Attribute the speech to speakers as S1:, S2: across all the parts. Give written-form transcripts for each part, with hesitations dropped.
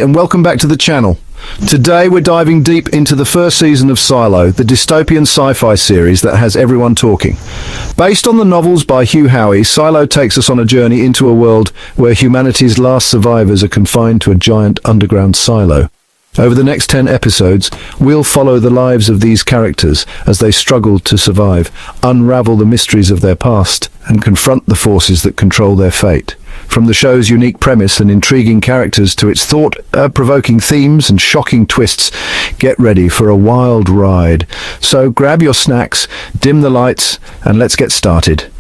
S1: And welcome back to the channel. Today we're diving deep into the first season of Silo, the dystopian sci-fi series that has everyone talking. Based on the novels by Hugh Howey, Silo takes us on a journey into a world where humanity's last survivors are confined to a giant underground silo. Over the next 10 episodes, we'll follow the lives of these characters as they struggle to survive, unravel the mysteries of their past, and confront the forces that control their fate. From the show's unique premise and intriguing characters to its thought-provoking themes and shocking twists, get ready for a wild ride. So grab your snacks, dim the lights, and let's get started.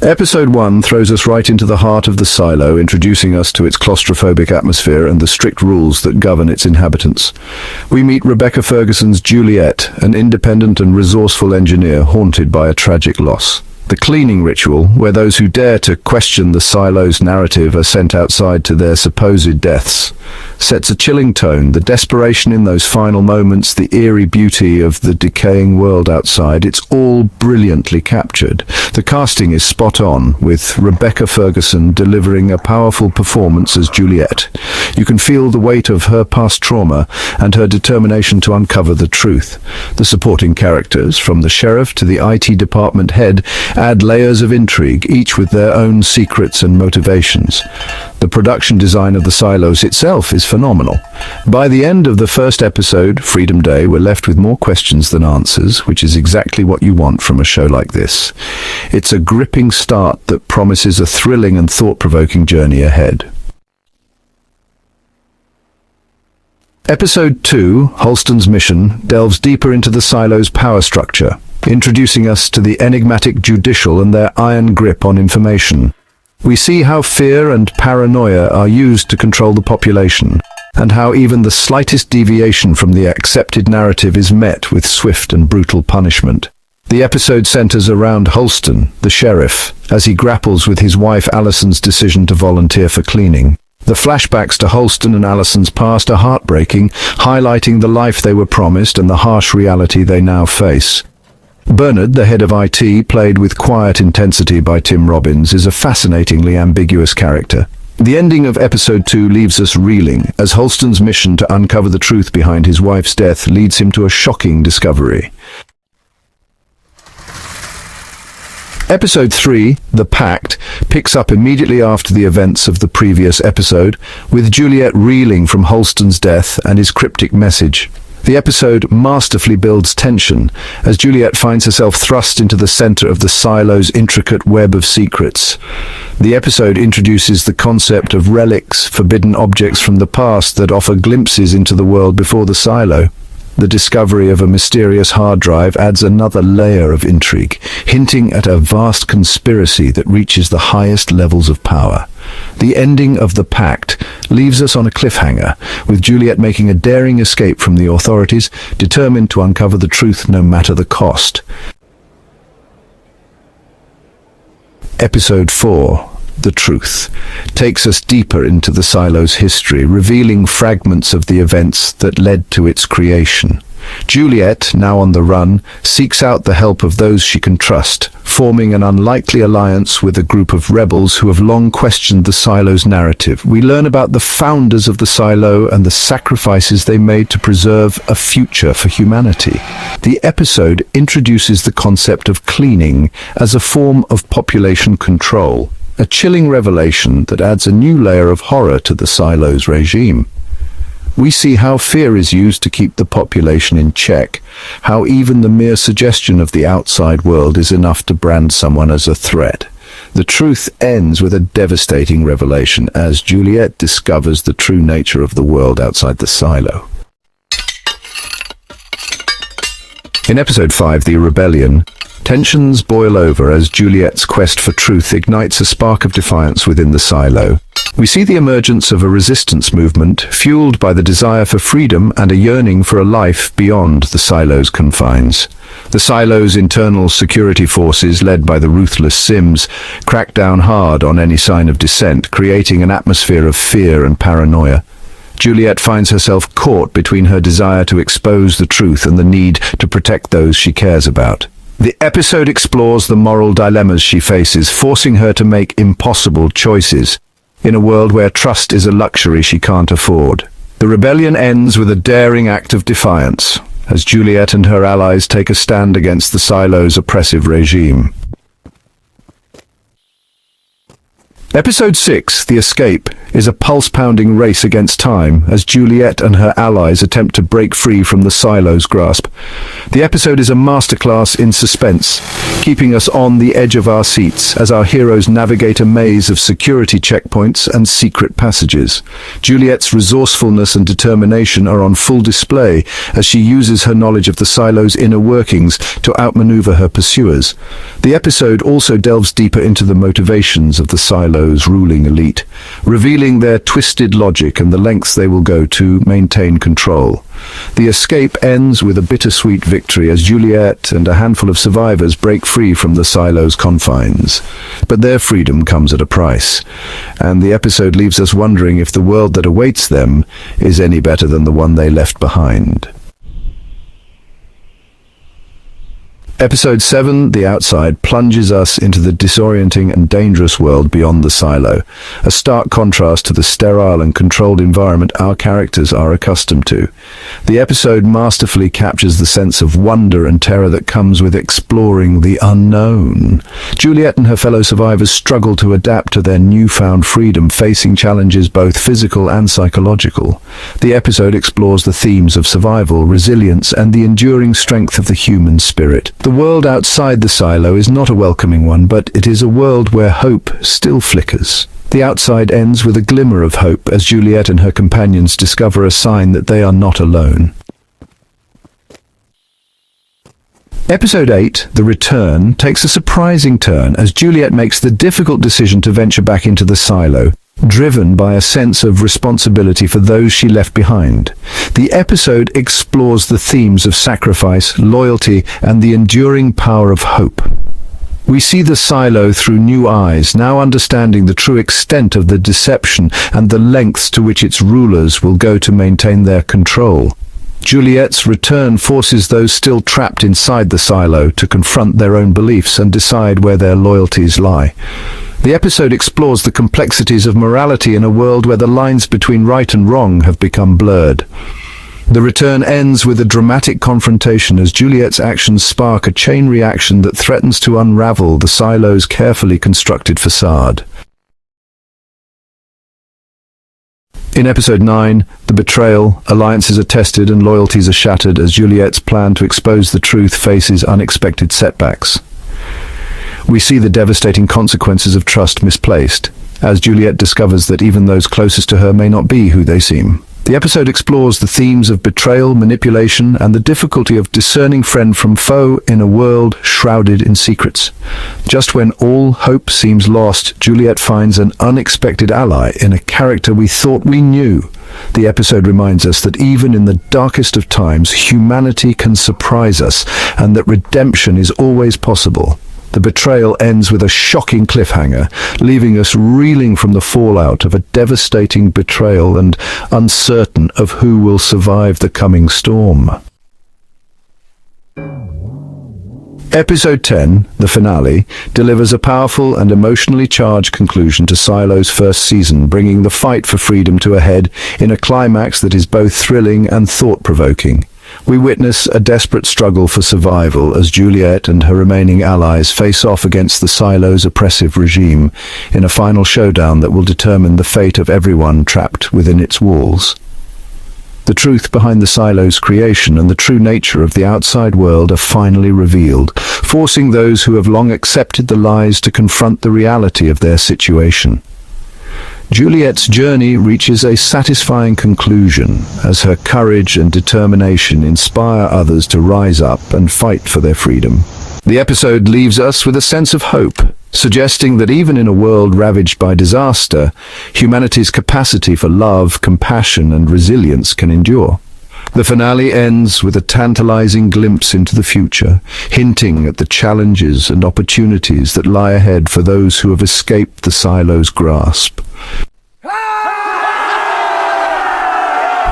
S1: Episode 1 throws us right into the heart of the silo, introducing us to its claustrophobic atmosphere and the strict rules that govern its inhabitants. We meet Rebecca Ferguson's Juliet, an independent and resourceful engineer haunted by a tragic loss. The cleaning ritual, where those who dare to question the silo's narrative are sent outside to their supposed deaths, sets a chilling tone. The desperation in those final moments, the eerie beauty of the decaying world outside, it's all brilliantly captured. The casting is spot on, with Rebecca Ferguson delivering a powerful performance as Juliet. You can feel the weight of her past trauma and her determination to uncover the truth. The supporting characters, from the sheriff to the IT department head, add layers of intrigue, each with their own secrets and motivations. The production design of the silos itself is phenomenal. By the end of the first episode, Freedom Day, we're left with more questions than answers, which is exactly what you want from a show like this. It's a gripping start that promises a thrilling and thought-provoking journey ahead. Episode 2, Halston's Mission, delves deeper into the silo's power structure, introducing us to the enigmatic judicial and their iron grip on information. We see how fear and paranoia are used to control the population, and how even the slightest deviation from the accepted narrative is met with swift and brutal punishment. The episode centers around Halston, the sheriff, as he grapples with his wife Allison's decision to volunteer for cleaning. The flashbacks to Halston and Allison's past are heartbreaking, highlighting the life they were promised and the harsh reality they now face. Bernard, the head of IT, played with quiet intensity by Tim Robbins, is a fascinatingly ambiguous character. The ending of episode 2 leaves us reeling, as Halston's mission to uncover the truth behind his wife's death leads him to a shocking discovery. Episode 3, The Pact, picks up immediately after the events of the previous episode, with Juliet reeling from Halston's death and his cryptic message. The episode masterfully builds tension, as Juliet finds herself thrust into the center of the silo's intricate web of secrets. The episode introduces the concept of relics, forbidden objects from the past that offer glimpses into the world before the silo. The discovery of a mysterious hard drive adds another layer of intrigue, hinting at a vast conspiracy that reaches the highest levels of power. The ending of The Pact leaves us on a cliffhanger, with Juliet making a daring escape from the authorities, determined to uncover the truth no matter the cost. Episode 4, The Truth, takes us deeper into the silo's history, revealing fragments of the events that led to its creation. Juliet, now on the run, seeks out the help of those she can trust, forming an unlikely alliance with a group of rebels who have long questioned the silo's narrative. We learn about the founders of the silo and the sacrifices they made to preserve a future for humanity. The episode introduces the concept of cleaning as a form of population control, a chilling revelation that adds a new layer of horror to the silo's regime. We see how fear is used to keep the population in check, how even the mere suggestion of the outside world is enough to brand someone as a threat. The truth ends with a devastating revelation as Juliet discovers the true nature of the world outside the silo. In episode 5, The Rebellion, tensions boil over as Juliet's quest for truth ignites a spark of defiance within the silo. We see the emergence of a resistance movement fueled by the desire for freedom and a yearning for a life beyond the silo's confines. The silo's internal security forces, led by the ruthless Sims, crack down hard on any sign of dissent, creating an atmosphere of fear and paranoia. Juliet finds herself caught between her desire to expose the truth and the need to protect those she cares about. The episode explores the moral dilemmas she faces, forcing her to make impossible choices. in a world where trust is a luxury she can't afford. The rebellion ends with a daring act of defiance, as Juliet and her allies take a stand against the Silo's oppressive regime. Episode 6, The Escape, is a pulse-pounding race against time as Juliet and her allies attempt to break free from the Silo's grasp. The episode is a masterclass in suspense, keeping us on the edge of our seats as our heroes navigate a maze of security checkpoints and secret passages. Juliet's resourcefulness and determination are on full display as she uses her knowledge of the Silo's inner workings to outmaneuver her pursuers. The episode also delves deeper into the motivations of the Silo's ruling elite, revealing their twisted logic and the lengths they will go to maintain control. The Escape ends with a bittersweet victory as Juliet and a handful of survivors break free from the Silo's confines. But their freedom comes at a price, and the episode leaves us wondering if the world that awaits them is any better than the one they left behind. Episode 7, The Outside, plunges us into the disorienting and dangerous world beyond the Silo, a stark contrast to the sterile and controlled environment our characters are accustomed to. The episode masterfully captures the sense of wonder and terror that comes with exploring the unknown. Juliet and her fellow survivors struggle to adapt to their newfound freedom, facing challenges both physical and psychological. The episode explores the themes of survival, resilience, and the enduring strength of the human spirit. The world outside the Silo is not a welcoming one, but it is a world where hope still flickers. The Outside ends with a glimmer of hope as Juliet and her companions discover a sign that they are not alone. Episode 8, The Return, takes a surprising turn as Juliet makes the difficult decision to venture back into the Silo, driven by a sense of responsibility for those she left behind. The episode explores the themes of sacrifice, loyalty, and the enduring power of hope. We see the Silo through new eyes, now understanding the true extent of the deception and the lengths to which its rulers will go to maintain their control. Juliet's return forces those still trapped inside the Silo to confront their own beliefs and decide where their loyalties lie. The episode explores the complexities of morality in a world where the lines between right and wrong have become blurred. The Return ends with a dramatic confrontation as Juliet's actions spark a chain reaction that threatens to unravel the Silo's carefully constructed facade. In Episode 9, The Betrayal, alliances are tested and loyalties are shattered as Juliet's plan to expose the truth faces unexpected setbacks. We see the devastating consequences of trust misplaced, as Juliet discovers that even those closest to her may not be who they seem. The episode explores the themes of betrayal, manipulation, and the difficulty of discerning friend from foe in a world shrouded in secrets. Just when all hope seems lost, Juliet finds an unexpected ally in a character we thought we knew. The episode reminds us that even in the darkest of times, humanity can surprise us, and that redemption is always possible. The Betrayal ends with a shocking cliffhanger, leaving us reeling from the fallout of a devastating betrayal and uncertain of who will survive the coming storm. Episode 10, The Finale, delivers a powerful and emotionally charged conclusion to Silo's first season, bringing the fight for freedom to a head in a climax that is both thrilling and thought-provoking. We witness a desperate struggle for survival as Juliet and her remaining allies face off against the Silo's oppressive regime in a final showdown that will determine the fate of everyone trapped within its walls. The truth behind the Silo's creation and the true nature of the outside world are finally revealed, forcing those who have long accepted the lies to confront the reality of their situation. Juliet's journey reaches a satisfying conclusion as her courage and determination inspire others to rise up and fight for their freedom. The episode leaves us with a sense of hope, suggesting that even in a world ravaged by disaster, humanity's capacity for love, compassion, and resilience can endure. The finale ends with a tantalizing glimpse into the future, hinting at the challenges and opportunities that lie ahead for those who have escaped the Silo's grasp.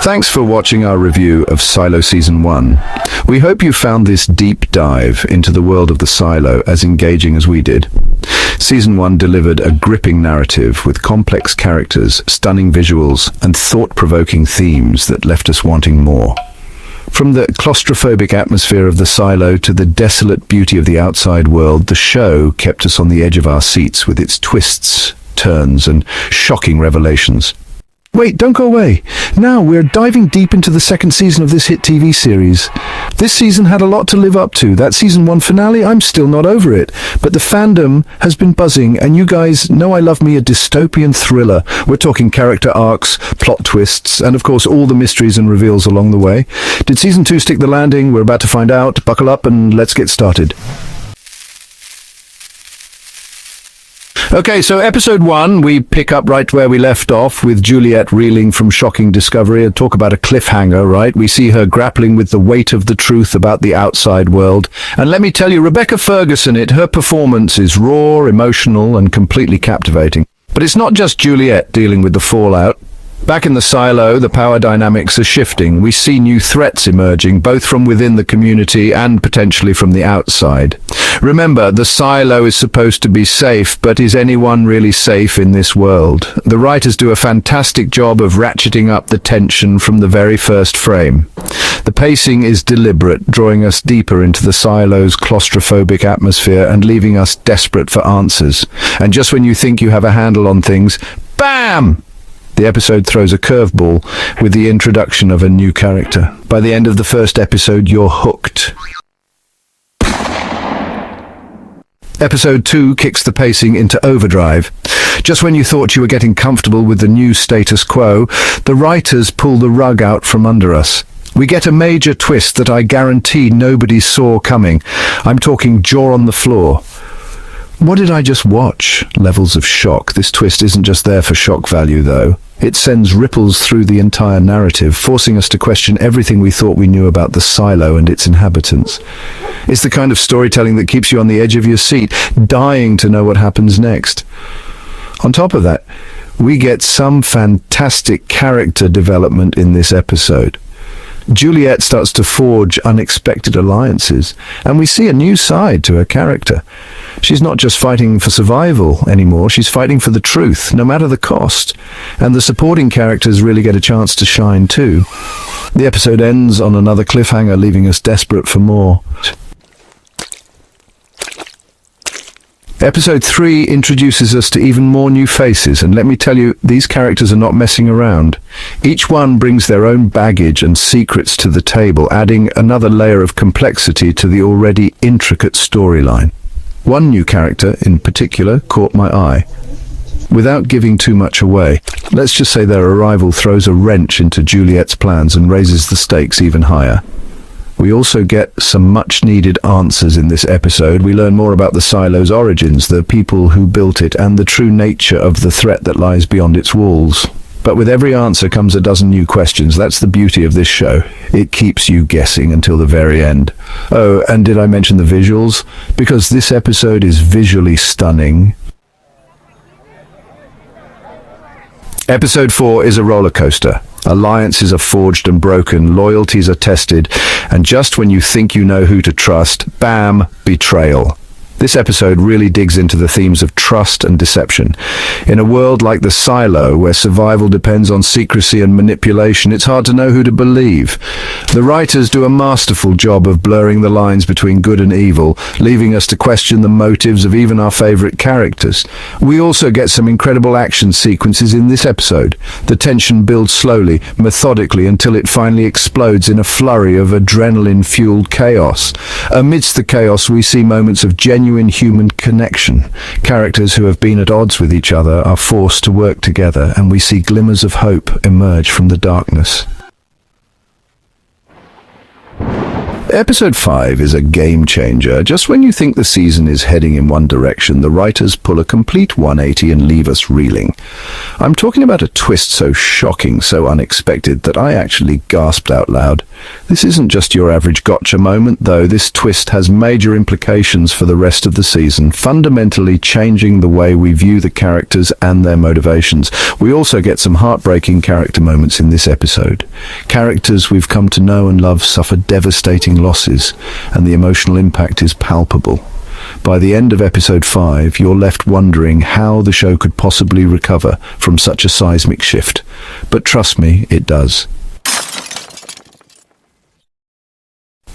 S1: Thanks for watching our review of Silo Season 1. We hope you found this deep dive into the world of the Silo as engaging as we did. Season 1 delivered a gripping narrative with complex characters, stunning visuals, and thought-provoking themes that left us wanting more. From the claustrophobic atmosphere of the silo to the desolate beauty of the outside world, the show kept us on the edge of our seats with its twists, turns, and shocking revelations. Wait, don't go away. Now we're diving deep into the second season of this hit TV series. This season had a lot to live up to. That season 1 finale, I'm still not over it. But the fandom has been buzzing, and you guys know I love me a dystopian thriller. We're talking character arcs, plot twists, and of course all the mysteries and reveals along the way. Did season 2 stick the landing? We're about to find out. Buckle up and let's get started. Okay, so episode 1, we pick up right where we left off with Juliet reeling from shocking discovery. Talk about a cliffhanger, right? We see her grappling with the weight of the truth about the outside world. And let me tell you, Rebecca Ferguson, her performance is raw, emotional, and completely captivating. But it's not just Juliet dealing with the fallout. Back in the silo, the power dynamics are shifting. We see new threats emerging, both from within the community and potentially from the outside. Remember, the silo is supposed to be safe, but is anyone really safe in this world? The writers do a fantastic job of ratcheting up the tension from the very first frame. The pacing is deliberate, drawing us deeper into the silo's claustrophobic atmosphere and leaving us desperate for answers. And just when you think you have a handle on things, BAM! The episode throws a curveball with the introduction of a new character. By the end of the first episode, you're hooked. Episode 2 kicks the pacing into overdrive. Just when you thought you were getting comfortable with the new status quo, the writers pull the rug out from under us. We get a major twist that I guarantee nobody saw coming. I'm talking jaw on the floor. What did I just watch? Levels of shock. This twist isn't just there for shock value, though. It sends ripples through the entire narrative, forcing us to question everything we thought we knew about the silo and its inhabitants. It's the kind of storytelling that keeps you on the edge of your seat, dying to know what happens next. On top of that, we get some fantastic character development in this episode. Juliet starts to forge unexpected alliances, and we see a new side to her character. She's not just fighting for survival anymore, she's fighting for the truth, no matter the cost. And the supporting characters really get a chance to shine too. The episode ends on another cliffhanger, leaving us desperate for more. Episode 3 introduces us to even more new faces, and let me tell you, these characters are not messing around. Each one brings their own baggage and secrets to the table, adding another layer of complexity to the already intricate storyline. One new character, in particular, caught my eye. Without giving too much away, let's just say their arrival throws a wrench into Juliet's plans and raises the stakes even higher. We also get some much-needed answers in this episode. We learn more about the silo's origins, the people who built it, and the true nature of the threat that lies beyond its walls. But with every answer comes a dozen new questions. That's the beauty of this show. It keeps you guessing until the very end. Oh, and did I mention the visuals? Because this episode is visually stunning. Episode 4 is a roller coaster. Alliances are forged and broken, loyalties are tested, and just when you think you know who to trust, bam, betrayal. This episode really digs into the themes of trust and deception. In a world like the silo, where survival depends on secrecy and manipulation, it's hard to know who to believe. The writers do a masterful job of blurring the lines between good and evil, leaving us to question the motives of even our favorite characters. We also get some incredible action sequences in this episode. The tension builds slowly, methodically, until it finally explodes in a flurry of adrenaline-fueled chaos. Amidst the chaos, we see moments of genuine human connection. Characters who have been at odds with each other are forced to work together, and we see glimmers of hope emerge from the darkness. Episode 5 is a game changer. Just when you think the season is heading in one direction, the writers pull a complete 180 and leave us reeling. I'm talking about a twist so shocking, so unexpected, that I actually gasped out loud. This isn't just your average gotcha moment, though. This twist has major implications for the rest of the season, fundamentally changing the way we view the characters and their motivations. We also get some heartbreaking character moments in this episode. Characters we've come to know and love suffer devastating losses, and the emotional impact is palpable. By the end of episode 5, you're left wondering how the show could possibly recover from such a seismic shift. But trust me, it does.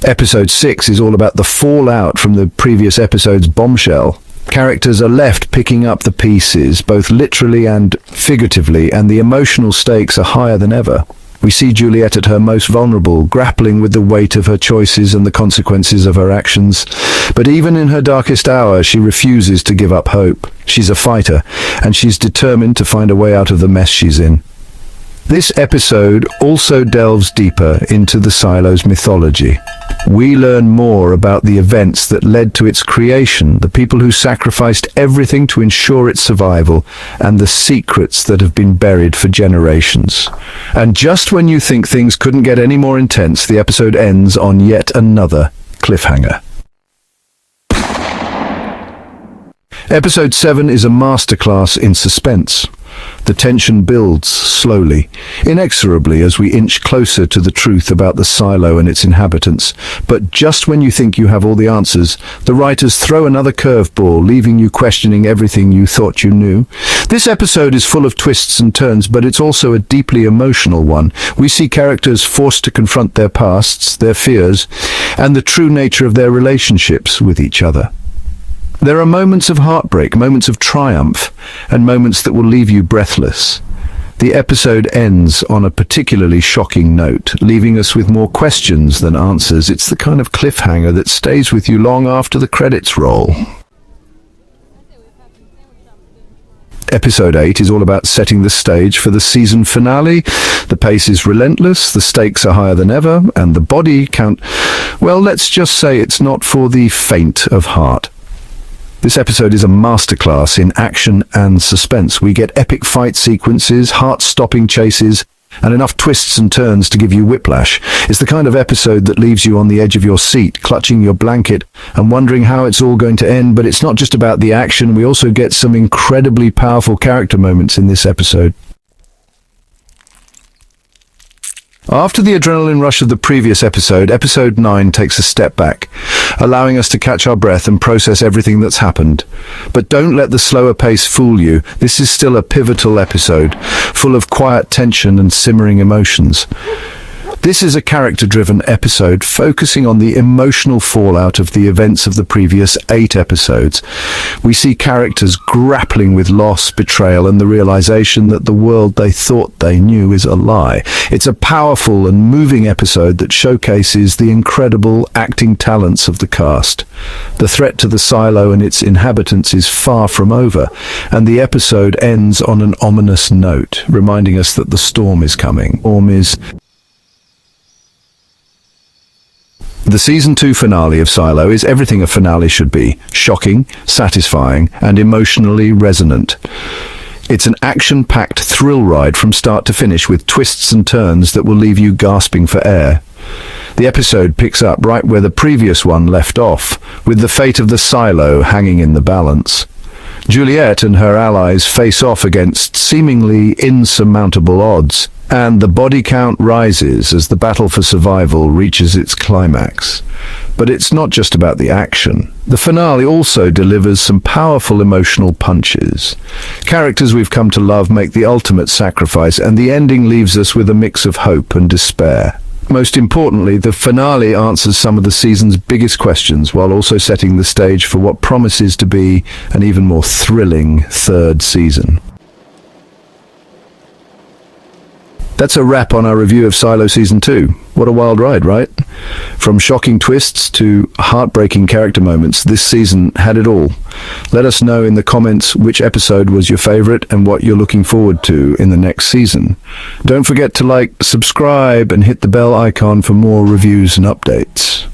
S1: Episode 6 is all about the fallout from the previous episode's bombshell. Characters are left picking up the pieces, both literally and figuratively, and the emotional stakes are higher than ever. We see Juliet at her most vulnerable, grappling with the weight of her choices and the consequences of her actions. But even in her darkest hour, she refuses to give up hope. She's a fighter, and she's determined to find a way out of the mess she's in. This episode also delves deeper into the Silo's mythology. We learn more about the events that led to its creation, the people who sacrificed everything to ensure its survival, and the secrets that have been buried for generations. And just when you think things couldn't get any more intense, the episode ends on yet another cliffhanger. Episode 7 is a masterclass in suspense. The tension builds slowly, inexorably as we inch closer to the truth about the silo and its inhabitants. But just when you think you have all the answers, the writers throw another curveball, leaving you questioning everything you thought you knew. This episode is full of twists and turns, but it's also a deeply emotional one. We see characters forced to confront their pasts, their fears, and the true nature of their relationships with each other. There are moments of heartbreak, moments of triumph, and moments that will leave you breathless. The episode ends on a particularly shocking note, leaving us with more questions than answers. It's the kind of cliffhanger that stays with you long after the credits roll. Episode 8 is all about setting the stage for the season finale. The pace is relentless, the stakes are higher than ever, and the body count, well, let's just say it's not for the faint of heart. This episode is a masterclass in action and suspense. We get epic fight sequences, heart-stopping chases, and enough twists and turns to give you whiplash. It's the kind of episode that leaves you on the edge of your seat, clutching your blanket and wondering how it's all going to end. But it's not just about the action. We also get some incredibly powerful character moments in this episode. After the adrenaline rush of the previous episode, episode 9 takes a step back, allowing us to catch our breath and process everything that's happened. But don't let the slower pace fool you. This is still a pivotal episode, full of quiet tension and simmering emotions. This is a character-driven episode focusing on the emotional fallout of the events of the previous 8 episodes. We see characters grappling with loss, betrayal, and the realization that the world they thought they knew is a lie. It's a powerful and moving episode that showcases the incredible acting talents of the cast. The threat to the silo and its inhabitants is far from over, and the episode ends on an ominous note, reminding us that the storm is coming. The Season 2 finale of Silo is everything a finale should be: shocking, satisfying, and emotionally resonant. It's an action-packed thrill ride from start to finish, with twists and turns that will leave you gasping for air. The episode picks up right where the previous one left off, with the fate of the Silo hanging in the balance. Juliet and her allies face off against seemingly insurmountable odds, and the body count rises as the battle for survival reaches its climax. But it's not just about the action. The finale also delivers some powerful emotional punches. Characters we've come to love make the ultimate sacrifice, and the ending leaves us with a mix of hope and despair. Most importantly, the finale answers some of the season's biggest questions, while also setting the stage for what promises to be an even more thrilling third season. That's a wrap on our review of Silo Season 2. What a wild ride, right? From shocking twists to heartbreaking character moments, this season had it all. Let us know in the comments which episode was your favorite and what you're looking forward to in the next season. Don't forget to like, subscribe, and hit the bell icon for more reviews and updates.